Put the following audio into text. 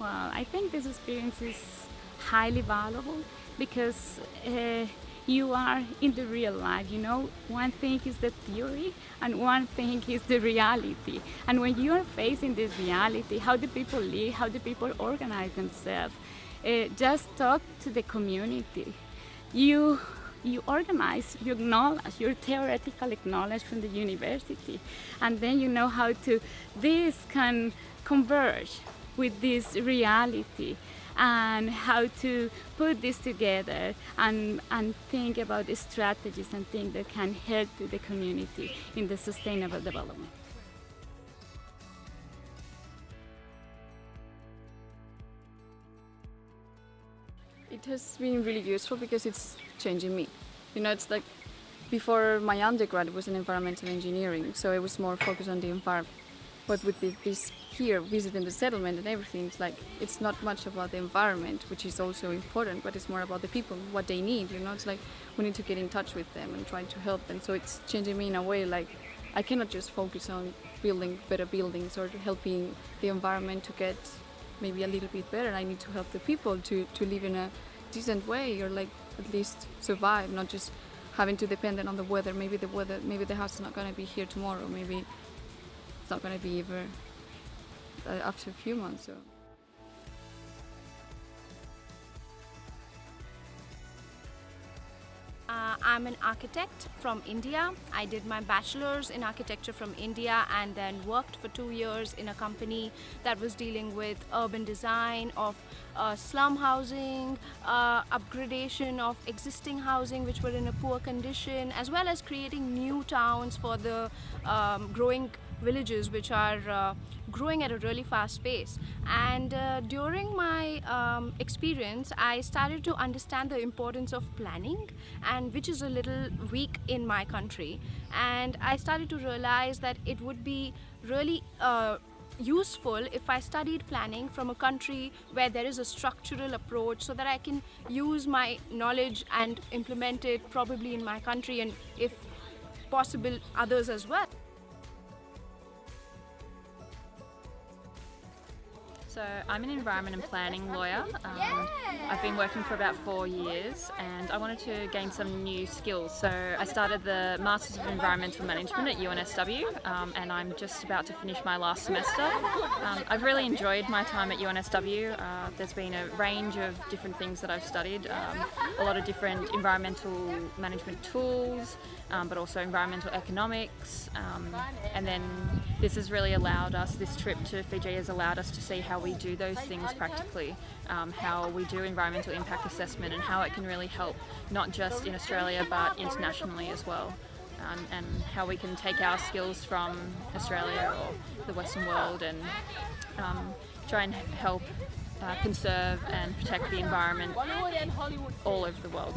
Well, I think this experience is highly valuable because you are in the real life, you know. One thing is the theory and one thing is the reality. And when you are facing this reality, how the people live, how the people organize themselves, just talk to the community. You organize, you acknowledge your theoretical knowledge from the university, and then you know how to this can converge with this reality and how to put this together and think about the strategies and things that can help to the community in the sustainable development. It has been really useful because it's changing me. You know, it's like before my undergrad it was in environmental engineering, so it was more focused on the environment. But with this here, visiting the settlement and everything, it's like it's not much about the environment, which is also important, but it's more about the people, what they need. You know, it's like we need to get in touch with them and try to help them. So it's changing me in a way like I cannot just focus on building better buildings or helping the environment to get maybe a little bit better. I need to help the people to live in a decent way, or like at least survive, not just having to depend on the weather. Maybe the house is not going to be here tomorrow. Maybe it's not going to be ever after a few months. So. I'm an architect from India. I did my bachelor's in architecture from India and then worked for 2 years in a company that was dealing with urban design of slum housing, upgradation of existing housing which were in a poor condition, as well as creating new towns for the growing villages which are growing at a really fast pace. And during my experience, I started to understand the importance of planning, and which is a little weak in my country. And I started to realize that it would be really useful if I studied planning from a country where there is a structural approach, so that I can use my knowledge and implement it probably in my country and, if possible, others as well. So I'm an environment and planning lawyer. I've been working for about 4 years and I wanted to gain some new skills. So I started the Masters of Environmental Management at UNSW and I'm just about to finish my last semester. I've really enjoyed my time at UNSW. There's been a range of different things that I've studied, a lot of different environmental management tools, but also environmental economics, and then this has really allowed us, this trip to Fiji has allowed us to see how we do those things practically, how we do environmental impact assessment and how it can really help not just in Australia but internationally as well, and how we can take our skills from Australia or the Western world and try and help conserve and protect the environment all over the world.